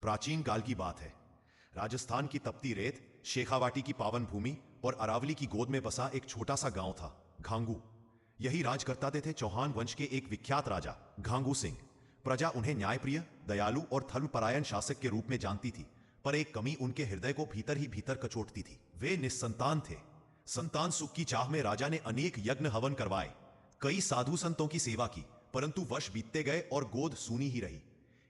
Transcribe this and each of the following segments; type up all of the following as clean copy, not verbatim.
प्राचीन काल की बात है। राजस्थान की तपती रेत, शेखावाटी की पावन भूमि और अरावली की गोद में बसा एक छोटा सा गांव था, घांगू। यही राज करते थे चौहान वंश के एक विख्यात राजा घांगू सिंह। प्रजा उन्हें न्यायप्रिय, दयालु और धर्मपरायण शासक के रूप में जानती थी, पर एक कमी उनके हृदय को भीतर ही भीतर कचोटती थी। वे निस्संतान थे। संतान सुख की चाह में राजा ने अनेक यज्ञ हवन करवाए, कई साधु संतों की सेवा की, परंतु वर्ष बीतते गए और गोद सूनी ही रही।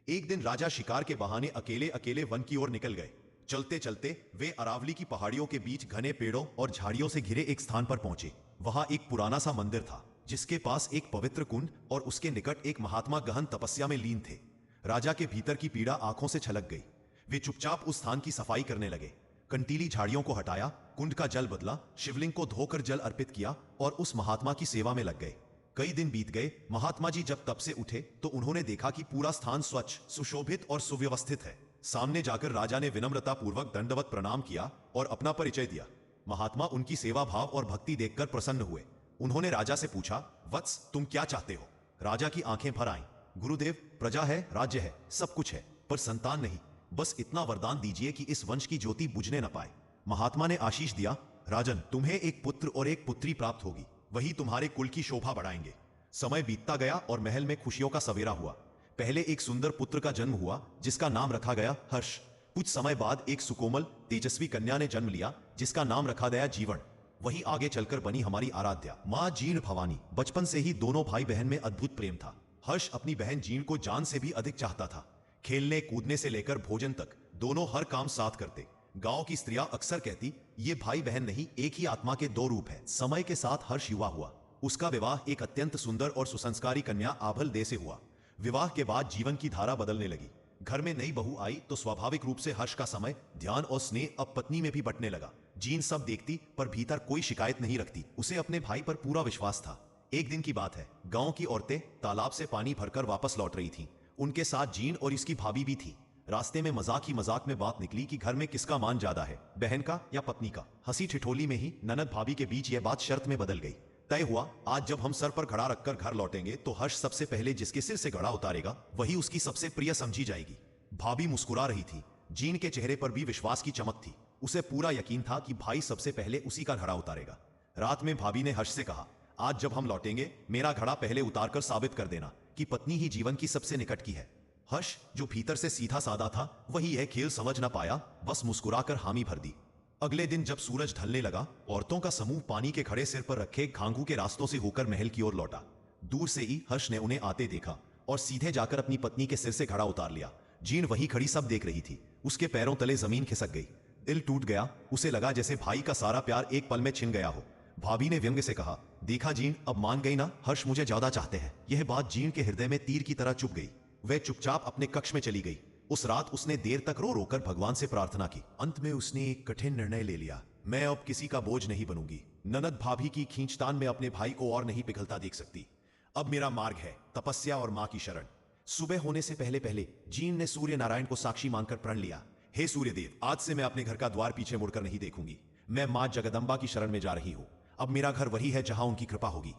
एक दिन राजा शिकार के बहाने अकेले अकेले वन की ओर निकल गए। चलते चलते वे अरावली की पहाड़ियों के बीच घने पेड़ों और झाड़ियों से घिरे एक स्थान पर पहुंचे। वहां एक पुराना सा मंदिर था, जिसके पास एक पवित्र कुंड और उसके निकट एक महात्मा गहन तपस्या में लीन थे। राजा के भीतर की पीड़ा आंखों से छलक गई। वे चुपचाप उस स्थान की सफाई करने लगे। कंटीली झाड़ियों को हटाया, कुंड का जल बदला, शिवलिंग को धोकर जल अर्पित किया और उस महात्मा की सेवा में लग गए। कई दिन बीत गए। महात्मा जी जब तप से उठे तो उन्होंने देखा कि पूरा स्थान स्वच्छ, सुशोभित और सुव्यवस्थित है। सामने जाकर राजा ने विनम्रता पूर्वक दंडवत प्रणाम किया और अपना परिचय दिया। महात्मा उनकी सेवा भाव और भक्ति देखकर प्रसन्न हुए। उन्होंने राजा से पूछा, वत्स, तुम क्या चाहते हो? राजा की आंखें भर आईं। गुरुदेव, प्रजा है, राज्य है, सब कुछ है, पर संतान नहीं। बस इतना वरदान दीजिए कि इस वंश की ज्योति बुझने न पाए। महात्मा ने आशीष दिया, राजन, तुम्हें एक पुत्र और एक पुत्री प्राप्त होगी, वही तुम्हारे कुल की शोभा बढ़ाएंगे। समय बीतता गया और महल में खुशियों का सवेरा हुआ। पहले एक सुंदर पुत्र का जन्म हुआ, जिसका नाम रखा गया हर्ष। कुछ समय बाद एक सुकोमल, तेजस्वी कन्या ने जन्म लिया, जिसका नाम रखा गया जीवन। वही आगे चलकर बनी हमारी आराध्या मां जीण भवानी। बचपन से ही दोनों भाई बहन में अद्भुत प्रेम था। हर्ष अपनी बहन जीण को जान से भी अधिक चाहता था। खेलने कूदने से लेकर भोजन तक दोनों हर काम साथ करते। गांव की स्त्रियां अक्सर कहती, ये भाई बहन नहीं, एक ही आत्मा के दो रूप है। समय के साथ हर्ष युवा हुआ। उसका विवाह एक अत्यंत सुंदर और सुसंस्कारी कन्या आभल दे से हुआ। विवाह के बाद जीवन की धारा बदलने लगी। घर में नई बहू आई तो स्वाभाविक रूप से हर्ष का समय, ध्यान और स्नेह अब पत्नी में भी बंटने लगा। जीन सब देखती पर भीतर कोई शिकायत नहीं रखती। उसे अपने भाई पर पूरा विश्वास था। एक दिन की बात है, गांव की औरतें तालाब से पानी भरकर वापस लौट रही थीं। उनके साथ जीन और इसकी भाभी भी थी। रास्ते में मजाक ही मजाक में बात निकली कि घर में किसका मान ज्यादा है, बहन का या पत्नी का। हंसी ठिठोली में ही ननद भाभी के बीच यह बात शर्त में बदल गई। तय हुआ, आज जब हम सर पर घड़ा रखकर घर लौटेंगे तो हर्ष सबसे पहले जिसके सिर से घड़ा उतारेगा वही उसकी सबसे प्रिय समझी जाएगी। भाभी मुस्कुरा रही थी। जीन के चेहरे पर भी विश्वास की चमक थी। उसे पूरा यकीन था कि भाई सबसे पहले उसी का घड़ा उतारेगा। रात में भाभी ने हर्ष से कहा, आज जब हम लौटेंगे मेरा घड़ा पहले उतारकर साबित कर देना कि पत्नी ही जीवन की सबसे निकट की है। हर्ष, जो भीतर से सीधा साधा था, वही यह खेल समझ न पाया, बस मुस्कुराकर हामी भर दी। अगले दिन जब सूरज ढलने लगा, औरतों का समूह पानी के घड़े सिर पर रखे घांगू के रास्तों से होकर महल की ओर लौटा। दूर से ही हर्ष ने उन्हें आते देखा और सीधे जाकर अपनी पत्नी के सिर से घड़ा उतार लिया। जीन वही खड़ी सब देख रही थी। उसके पैरों तले जमीन खिसक गई। दिल टूट गया। उसे लगा जैसे भाई का सारा प्यार एक पल में छिन गया हो। भाभी ने व्यंग्य से कहा, देखा जीन, अब मान गई ना, हर्ष मुझे ज्यादा चाहते हैं। यह बात जीन के हृदय में तीर की तरह चुभ गई। वह चुपचाप अपने कक्ष में चली गई। उस रात उसने देर तक रो रोकर भगवान से प्रार्थना की। अंत में उसने एक कठिन निर्णय ले लिया, मैं अब किसी का बोझ नहीं बनूंगी। ननद भाभी की खींचतान में अपने भाई को और नहीं पिघलता देख सकती। अब मेरा मार्ग है तपस्या और मां की शरण। सुबह होने से पहले पहले जीन ने सूर्य नारायण को साक्षी मानकर प्रण लिया, हे सूर्यदेव, आज से मैं अपने घर का द्वार पीछे मुड़कर नहीं देखूंगी। मैं मां जगदंबा की शरण में जा रही हूं। अब मेरा घर वही है जहां उनकी कृपा होगी।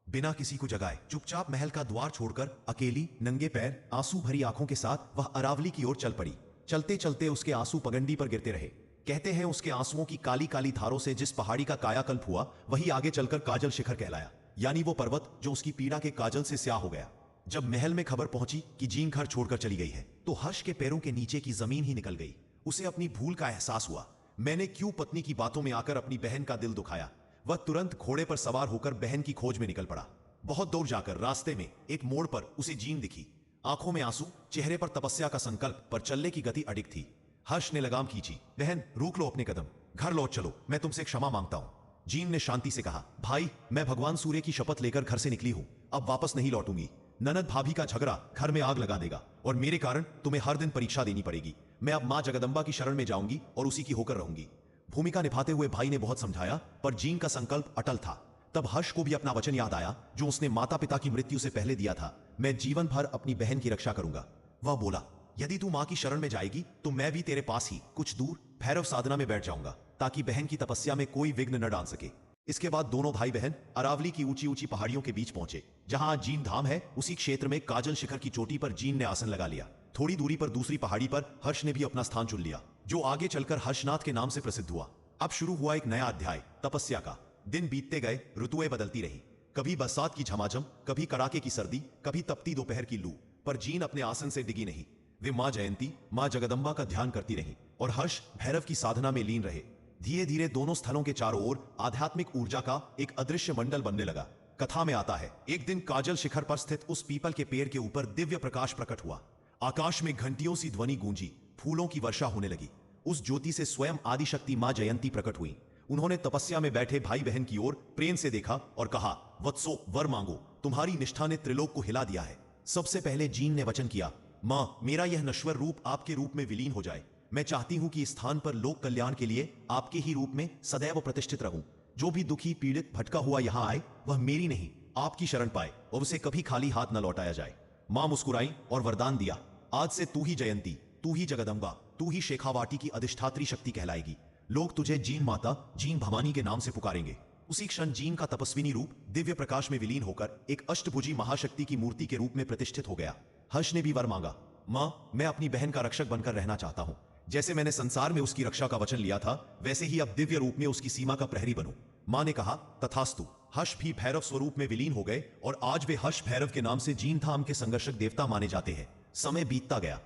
बिना किसी को जगाए चुपचाप महल का द्वार छोड़कर अकेली, नंगे पैर, आंसू भरी आंखों के साथ वह अरावली की ओर चल पड़ी। चलते चलते उसके आंसू पगंडी पर गिरते रहे। कहते हैं उसके आंसुओं की काली काली धारों से जिस पहाड़ी का कायाकल्प हुआ वही आगे चलकर काजल शिखर कहलाया, यानी वो पर्वत जो उसकी पीड़ा के काजल से स्याह हो गया। जब महल में खबर पहुंची कि जीन घर छोड़कर चली गई है तो हर्ष के पैरों के नीचे की जमीन ही निकल गई। उसे अपनी भूल का एहसास हुआ। मैंने क्यों पत्नी की बातों में आकर अपनी बहन का दिल दुखाया। वह तुरंत घोड़े पर सवार होकर बहन की खोज में निकल पड़ा। बहुत दूर जाकर रास्ते में एक मोड़ पर उसे जीन दिखी। आंखों में आंसू, चेहरे पर तपस्या का संकल्प, पर चलने की गति अडिग थी। हर्ष ने लगाम खींची। बहन, रोक लो अपने कदम, घर लौट चलो, मैं तुमसे क्षमा मांगता हूं। जीन ने शांति से कहा, भाई, मैं भगवान सूर्य की शपथ लेकर घर से निकली हूं, अब वापस नहीं लौटूंगी। ननद भाभी का झगड़ा घर में आग लगा देगा और मेरे कारण तुम्हें हर दिन परीक्षा देनी पड़ेगी। मैं अब मां जगदंबा की शरण में जाऊंगी और उसी की होकर रहूंगी। भूमिका निभाते हुए भाई ने बहुत समझाया, पर जीन का संकल्प अटल था। तब हर्ष को भी अपना वचन याद आया जो उसने माता पिता की मृत्यु से पहले दिया था, मैं जीवन भर अपनी बहन की रक्षा करूंगा। वह बोला, यदि तू मां की शरण में जाएगी तो मैं भी तेरे पास ही कुछ दूर भैरव साधना में बैठ जाऊंगा, ताकि बहन की तपस्या में कोई विघ्न न डाल सके। इसके बाद दोनों भाई बहन अरावली की ऊंची ऊंची पहाड़ियों के बीच पहुंचे। जहां आज जीन धाम है, उसी क्षेत्र में काजल शिखर की चोटी पर जीन ने आसन लगा लिया। थोड़ी दूरी पर दूसरी पहाड़ी पर हर्ष ने भी अपना स्थान चुन लिया, जो आगे चलकर हर्षनाथ के नाम से प्रसिद्ध हुआ। अब शुरू हुआ एक नया अध्याय, तपस्या का। दिन बीतते गए, ऋतुएं बदलती रही। कभी बरसात की झमाझम, कभी कड़ाके की सर्दी, कभी तपती दोपहर की लू। पर जीन अपने आसन से डिगी नहीं। वे मां जयंती, मां जगदम्बा का ध्यान करती रहीं और हर्ष भैरव की साधना में लीन रहे। धीरे धीरे दोनों स्थलों के चारों ओर आध्यात्मिक ऊर्जा का एक अदृश्य मंडल बनने लगा। कथा में आता है, एक दिन काजल शिखर पर स्थित उस पीपल के पेड़ के ऊपर दिव्य प्रकाश प्रकट हुआ। आकाश में घंटियों सी ध्वनि गूंजी, फूलों की वर्षा होने लगी। उस ज्योति से स्वयं आदिशक्ति मां जयंती प्रकट हुई। उन्होंने तपस्या में बैठे भाई बहन की ओर प्रेम से देखा और कहा, वत्सो वर मांगो, तुम्हारी निष्ठा ने त्रिलोक को हिला दिया है। सबसे पहले जीन ने वचन किया, मां, मेरा यह नश्वर रूप आपके रूप में विलीन हो जाए। मैं चाहती हूं कि इस स्थान पर लोक कल्याण के लिए आपके ही रूप में सदैव प्रतिष्ठित रहूं। जो भी दुखी पीड़ित भटका हुआ यहां आए, वह मेरी नहीं आपकी शरण पाए और उसे कभी खाली हाथ न लौटाया जाए। मां मुस्कुराई और वरदान दिया, आज से तू ही जयंती, तू ही जगदम्बा, तू ही शेखावाटी की अधिष्ठात्री शक्ति कहलाएगी। लोग तुझे जीन माता, जीन भवानी के नाम से पुकारेंगे। उसी क्षण जीन का तपस्विनी रूप दिव्य प्रकाश में विलीन होकर एक अष्टभुजी महाशक्ति की मूर्ति के रूप में प्रतिष्ठित हो गया। हर्ष ने भी वर मांगा, मां, मैं अपनी बहन का रक्षक बनकर रहना चाहता हूं। जैसे मैंने संसार में उसकी रक्षा का वचन लिया था, वैसे ही अब दिव्य रूप में उसकी सीमा का प्रहरी बनूं। मां ने कहा, तथास्तु। हर्ष भी भैरव स्वरूप में विलीन हो गए और आज वे हर्ष भैरव के नाम से जीन धाम के संघर्षक देवता माने जाते हैं। समय बीतता गया,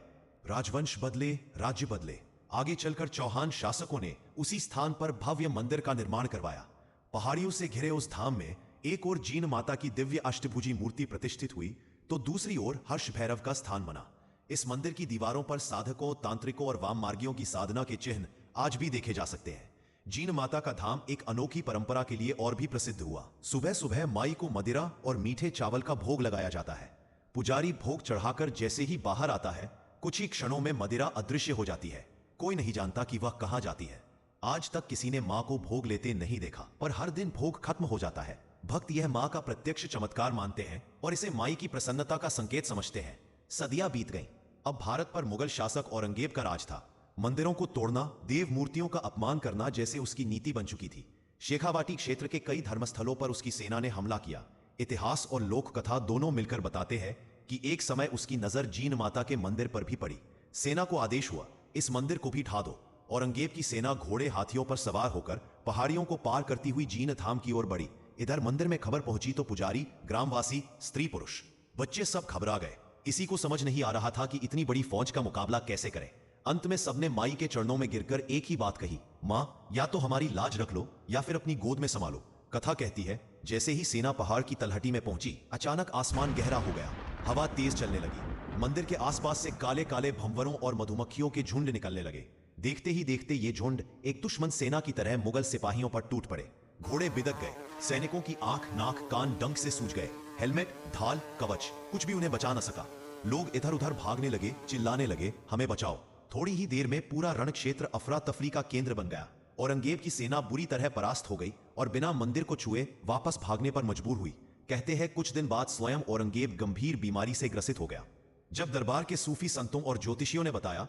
राजवंश बदले, राज्य बदले। आगे चलकर चौहान शासकों ने उसी स्थान पर भव्य मंदिर का निर्माण करवाया। पहाड़ियों से घिरे उस धाम में एक ओर जीन माता की दिव्य अष्टभुजी मूर्ति प्रतिष्ठित हुई, तो दूसरी ओर हर्ष भैरव का स्थान बना। इस मंदिर की दीवारों पर साधकों, तांत्रिकों और वाम मार्गियों की साधना के चिन्ह आज भी देखे जा सकते हैं। जीन माता का धाम एक अनोखी परंपरा के लिए और भी प्रसिद्ध हुआ। सुबह सुबह माई को मदिरा और मीठे चावल का भोग लगाया जाता है। पुजारी भोग चढ़ाकर जैसे ही बाहर आता है, कुछ ही क्षणों में मदिरा अदृश्य हो जाती है। कोई नहीं जानता कि वह कहां जाती है। आज तक किसी ने मां को भोग लेते नहीं देखा, पर हर दिन भोग खत्म हो जाता है। भक्त यह मां का प्रत्यक्ष चमत्कार मानते हैं और इसे माई की प्रसन्नता का संकेत समझते हैं। सदियां बीत गईं। अब भारत पर मुगल शासक औरंगजेब का राज था। मंदिरों को तोड़ना, देव मूर्तियों का अपमान करना जैसे उसकी नीति बन चुकी थी। शेखावाटी क्षेत्र के कई धर्मस्थलों पर उसकी सेना ने हमला किया। इतिहास और लोक कथा दोनों मिलकर बताते हैं कि एक समय उसकी नजर जीन माता के मंदिर पर भी पड़ी। सेना को आदेश हुआ, इस मंदिर को भी ढा दो। औरंगजेब की सेना घोड़े हाथियों पर सवार होकर पहाड़ियों को पार करती हुई जीन धाम की ओर बढ़ी। इधर मंदिर में खबर पहुंची तो पुजारी, ग्रामवासी, स्त्री पुरुष, बच्चे सब घबरा गए। किसी को समझ नहीं आ रहा था कि इतनी बड़ी फौज का मुकाबला कैसे करें। अंत में सबने माई के चरणों में गिरकर एक ही बात कही, मां, या तो हमारी लाज रख लो या फिर अपनी गोद में संभालो। कथा कहती है, जैसे ही सेना पहाड़ की तलहटी में पहुंची, अचानक आसमान गहरा हो गया। हवा तेज चलने लगी। मंदिर के आसपास से काले काले भंवरों और मधुमक्खियों के झुंड निकलने लगे। देखते ही देखते ये झुंड एक दुश्मन सेना की तरह मुगल सिपाहियों पर टूट पड़े। घोड़े बिदक गए। सैनिकों की आंख, नाक, कान डंक से सूज गए। हेलमेट, ढाल, कवच, कुछ भी उन्हें बचा न सका। लोग इधर उधर भागने लगे, चिल्लाने लगे, हमें बचाओ। थोड़ी ही देर में पूरा रण क्षेत्र अफरा तफरी का केंद्र बन गया। औरंगजेब की सेना बुरी तरह परास्त हो गई और बिना मंदिर को छुए वापस भागने पर मजबूर हुई। कहते हैं कुछ दिन बाद स्वयं औरंगजेब गंभीर बीमारी से ग्रसित हो गया। जब दरबार के सूफी संतों और ज्योतिषियों ने बताया,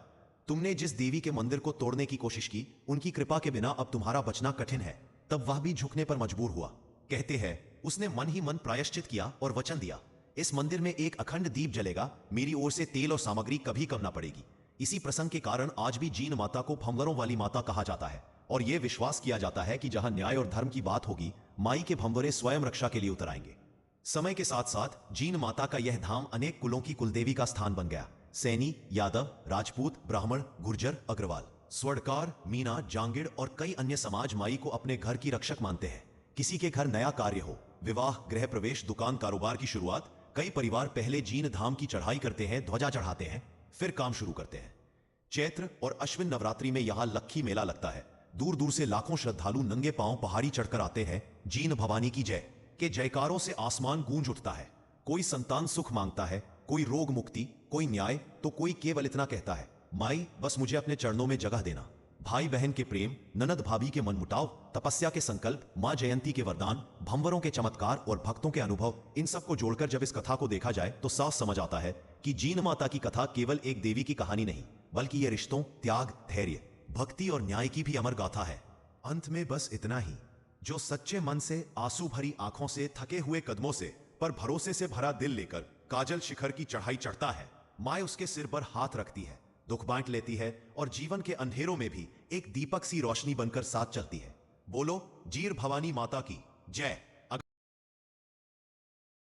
तुमने जिस देवी के मंदिर को तोड़ने की कोशिश की, उनकी कृपा के बिना अब तुम्हारा बचना कठिन है, तब वह भी झुकने पर मजबूर हुआ। कहते हैं उसने मन ही मन प्रायश्चित किया और वचन दिया, इस मंदिर में एक अखंड दीप जलेगा, मेरी ओर से तेल और सामग्री कभी कम ना पड़ेगी। इसी प्रसंग के कारण आज भी जीन माता को भंवरों वाली माता कहा जाता है और यह विश्वास किया जाता है कि जहां न्याय और धर्म की बात होगी, माई के भंवरे स्वयं रक्षा के लिए उतर आएंगे। समय के साथ साथ जीन माता का यह धाम अनेक कुलों की कुलदेवी का स्थान बन गया। सैनी, यादव, राजपूत, ब्राह्मण, गुर्जर, अग्रवाल, स्वर्णकार, मीना, जांगिड़ और कई अन्य समाज माई को अपने घर की रक्षक मानते हैं। किसी के घर नया कार्य हो, विवाह, गृह प्रवेश, दुकान, कारोबार की शुरुआत, कई परिवार पहले जीन धाम की चढ़ाई करते हैं, ध्वजा चढ़ाते हैं, फिर काम शुरू करते हैं। चैत्र और अश्विन नवरात्रि में यहाँ लक्खी मेला लगता है। दूर दूर से लाखों श्रद्धालु नंगे पांव पहाड़ी चढ़कर आते हैं। जीन भवानी की जय के जयकारों से आसमान गूंज उठता है। कोई संतान सुख मांगता है, कोई रोग मुक्ति, कोई न्याय, तो कोई केवल इतना कहता है, माई बस मुझे अपने चरणों में जगह देना। भाई बहन के प्रेम, ननद भाभी के मनमुटाव, तपस्या के संकल्प, मां जयंती के वरदान, भंवरों के चमत्कार और भक्तों के अनुभव, इन सबको जोड़कर जब इस कथा को देखा जाए तो साफ समझ आता है कि जीन माता की कथा केवल एक देवी की कहानी नहीं, बल्कि ये रिश्तों, त्याग, धैर्य, भक्ति और न्याय की भी अमर गाथा है। अंत में बस इतना ही, जो सच्चे मन से, आंसू भरी आंखों से, थके हुए कदमों से, पर भरोसे से भरा दिल लेकर काजल शिखर की चढ़ाई चढ़ता है, माए उसके सिर पर हाथ रखती है, दुख बांट लेती है और जीवन के अंधेरों में भी एक दीपक सी रोशनी बनकर साथ चलती है। बोलो जीर भवानी माता की जय।